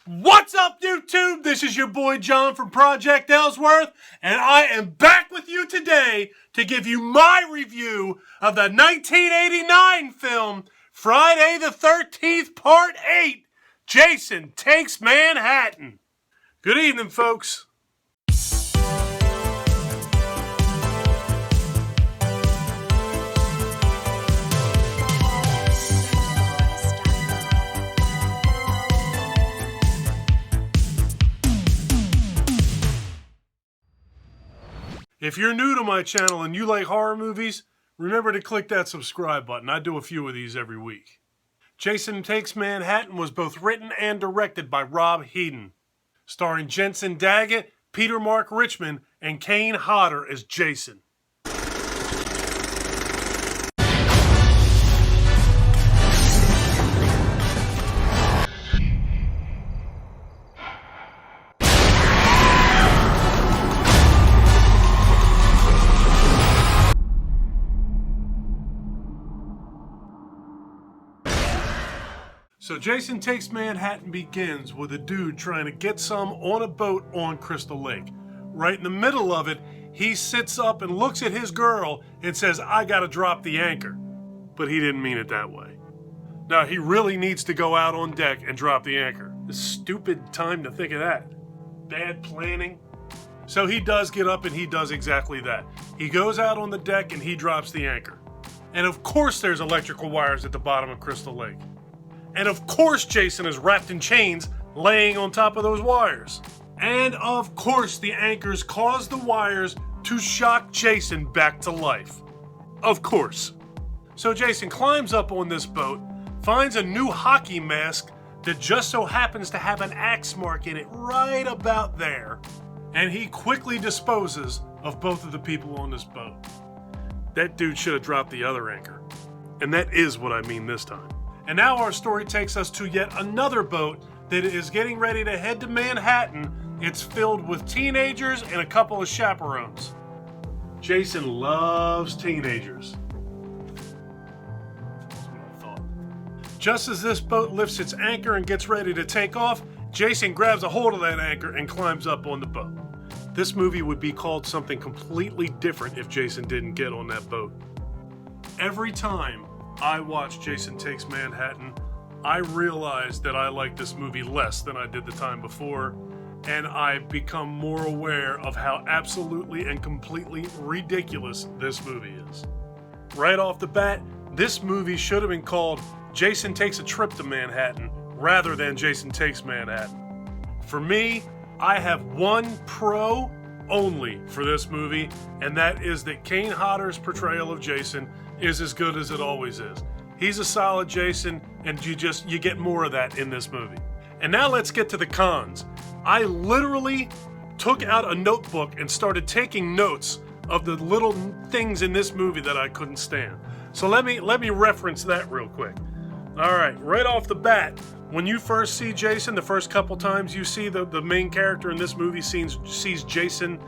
What's up, YouTube? This is your boy John from Project Ellsworth, and I am back with you today to give you my review of the 1989 film Friday the 13th Part 8, Jason Takes Manhattan. Good evening, folks. If you're new to my channel and you like horror movies, remember to click that subscribe button. I do a few of these every week. Jason Takes Manhattan was both written and directed by Rob Hedden, starring Jensen Daggett, Peter Mark Richmond, and Kane Hodder as Jason. So Jason Takes Manhattan begins with a dude trying to get some on a boat on Crystal Lake. Right in the middle of it, he sits up and looks at his girl and says, "I gotta drop the anchor." But he didn't mean it that way. Now he really needs to go out on deck and drop the anchor. A stupid time to think of that. Bad planning. So he does get up and he does exactly that. He goes out on the deck and he drops the anchor. And of course there's electrical wires at the bottom of Crystal Lake. And of course Jason is wrapped in chains laying on top of those wires. And of course the anchors cause the wires to shock Jason back to life. Of course. So Jason climbs up on this boat, finds a new hockey mask that just so happens to have an axe mark in it right about there, and he quickly disposes of both of the people on this boat. That dude should have dropped the other anchor. And that is what I mean this time. And now our story takes us to yet another boat that is getting ready to head to Manhattan. It's filled with teenagers and a couple of chaperones. Jason loves teenagers. That's what I thought. Just as this boat lifts its anchor and gets ready to take off, Jason grabs a hold of that anchor and climbs up on the boat. This movie would be called something completely different if Jason didn't get on that boat. Every time I watched Jason Takes Manhattan, I realized that I like this movie less than I did the time before, and I've become more aware of how absolutely and completely ridiculous this movie is. Right off the bat, this movie should have been called Jason Takes a Trip to Manhattan rather than Jason Takes Manhattan. For me, I have one pro only for this movie, and that is that Kane Hodder's portrayal of Jason is as good as it always is. He's a solid Jason, and you get more of that in this movie. And now let's get to the cons. I literally took out a notebook and started taking notes of the little things in this movie that I couldn't stand. So let me reference that real quick. All right off the bat, when you first see Jason, the first couple times you see the main character in this movie sees Jason,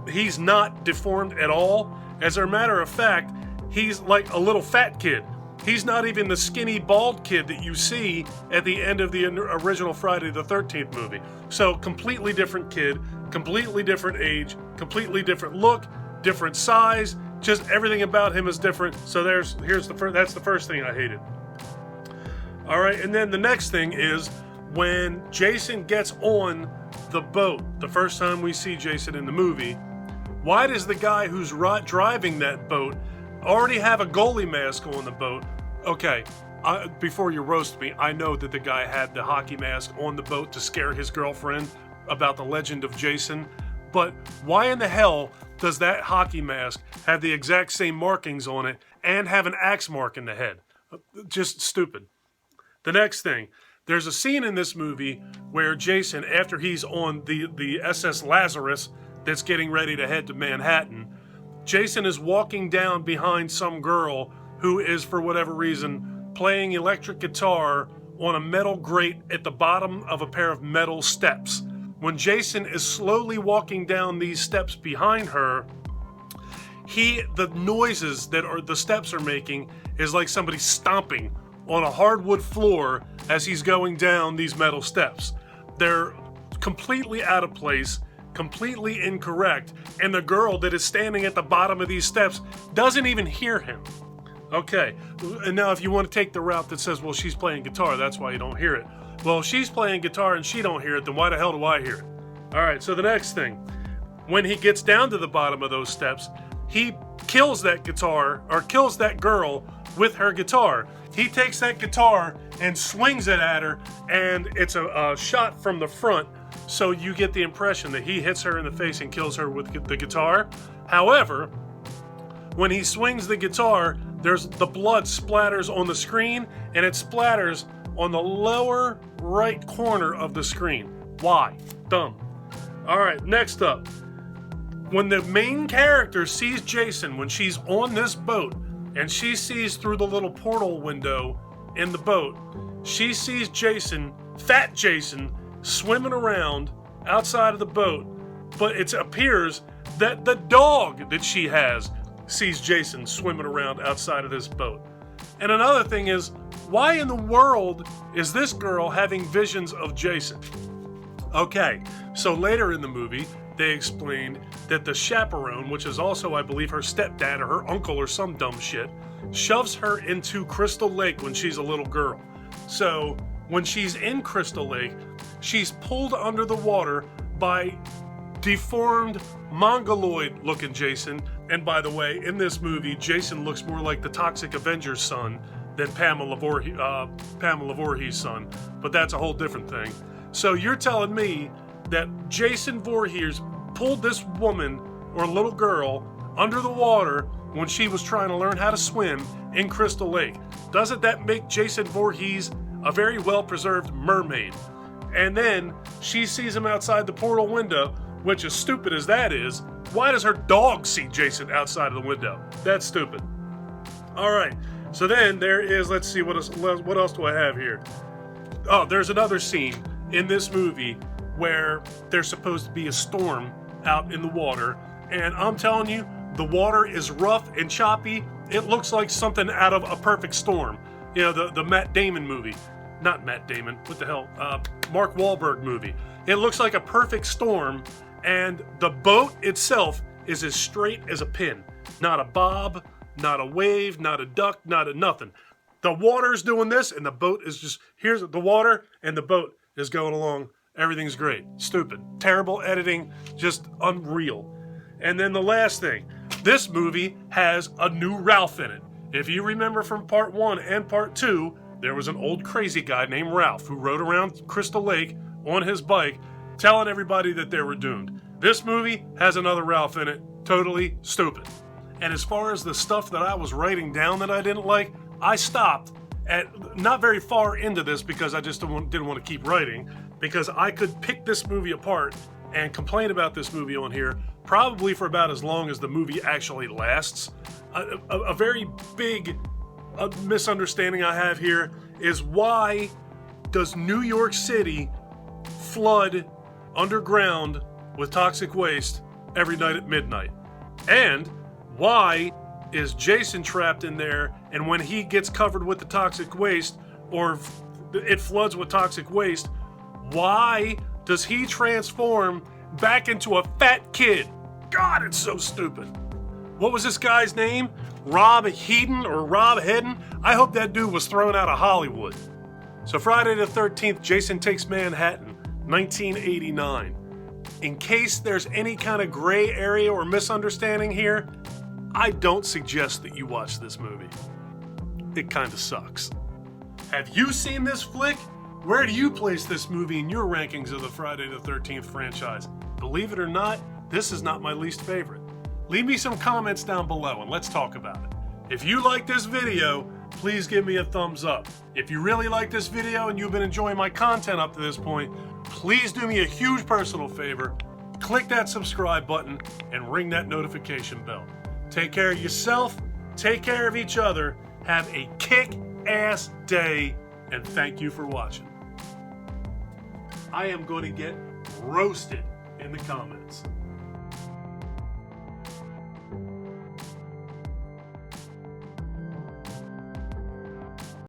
he's not deformed at all. As a matter of fact, he's like a little fat kid. He's not even the skinny, bald kid that you see at the end of the original Friday the 13th movie. So completely different kid, completely different age, completely different look, different size, just everything about him is different. So that's the first thing I hated. All right, and then the next thing is when Jason gets on the boat, the first time we see Jason in the movie, why does the guy who's driving that boat already have a goalie mask on the boat? Okay, before you roast me, I know that the guy had the hockey mask on the boat to scare his girlfriend about the legend of Jason, but why in the hell does that hockey mask have the exact same markings on it and have an axe mark in the head? Just stupid. The next thing, there's a scene in this movie where Jason, after he's on the SS Lazarus that's getting ready to head to Manhattan, Jason is walking down behind some girl who is, for whatever reason, playing electric guitar on a metal grate at the bottom of a pair of metal steps. When Jason is slowly walking down these steps behind her, the noises that the steps are making is like somebody stomping on a hardwood floor as he's going down these metal steps. they're completely out of place, completely incorrect, and the girl that is standing at the bottom of these steps doesn't even hear him. Okay, and now if you want to take the route that says, well, she's playing guitar, that's why you don't hear it. Well, if she's playing guitar and she don't hear it, then why the hell do I hear it? All right, so the next thing, when he gets down to the bottom of those steps, he kills that guitar, or kills that girl with her guitar. He takes that guitar and swings it at her, and it's a shot from the front, so you get the impression that he hits her in the face and kills her with the guitar. However, when he swings the guitar, the blood splatters on the screen, and it splatters on the lower right corner of the screen. Why? Dumb. All right, next up. When the main character sees Jason, when she's on this boat, and she sees through the little portal window in the boat, she sees Jason, fat Jason, swimming around outside of the boat, but it appears that the dog that she has sees Jason swimming around outside of this boat. And another thing is, why in the world is this girl having visions of Jason? Okay, so later in the movie, they explained that the chaperone, which is also, I believe, her stepdad or her uncle or some dumb shit, shoves her into Crystal Lake when she's a little girl. So when she's in Crystal Lake, she's pulled under the water by deformed, mongoloid-looking Jason. And by the way, in this movie, Jason looks more like the Toxic Avenger son than Pamela Voorhees' son. But that's a whole different thing. So you're telling me that Jason Voorhees pulled this woman or little girl under the water when she was trying to learn how to swim in Crystal Lake. Doesn't that make Jason Voorhees a very well-preserved mermaid? And then she sees him outside the portal window, which, as stupid as that is, why does her dog see Jason outside of the window? That's stupid. All right, so then there is, let's see, what else do I have here? Oh, there's another scene in this movie where there's supposed to be a storm out in the water, and I'm telling you, the water is rough and choppy. It looks like something out of A Perfect Storm. You know, the Matt Damon movie. Not Matt Damon, what the hell? Mark Wahlberg movie. It looks like A Perfect Storm, and the boat itself is as straight as a pin. Not a bob, not a wave, not a duck, not a nothing. The water's doing this, and the boat is just, here's the water, and the boat is going along. Everything's great. Stupid. Terrible editing. Just unreal. And then the last thing. This movie has a new Ralph in it. If you remember from part 1 and part 2, there was an old crazy guy named Ralph who rode around Crystal Lake on his bike telling everybody that they were doomed. This movie has another Ralph in it. Totally stupid. And as far as the stuff that I was writing down that I didn't like, I stopped at not very far into this because I just didn't want to keep writing, because I could pick this movie apart and complain about this movie on here probably for about as long as the movie actually lasts. A very big misunderstanding I have here is, why does New York City flood underground with toxic waste every night at midnight? And why is Jason trapped in there, and when he gets covered with the toxic waste, or it floods with toxic waste, why does he transform back into a fat kid? God, it's so stupid. What was this guy's name? Rob Hedden or Rob Hedden? I hope that dude was thrown out of Hollywood. So Friday the 13th, Jason Takes Manhattan, 1989. In case there's any kind of gray area or misunderstanding here, I don't suggest that you watch this movie. It kind of sucks. Have you seen this flick? Where do you place this movie in your rankings of the Friday the 13th franchise? Believe it or not, this is not my least favorite. Leave me some comments down below and let's talk about it. If you like this video, please give me a thumbs up. If you really like this video and you've been enjoying my content up to this point, please do me a huge personal favor. Click that subscribe button and ring that notification bell. Take care of yourself, take care of each other, have a kick-ass day, and thank you for watching. I am going to get roasted in the comments.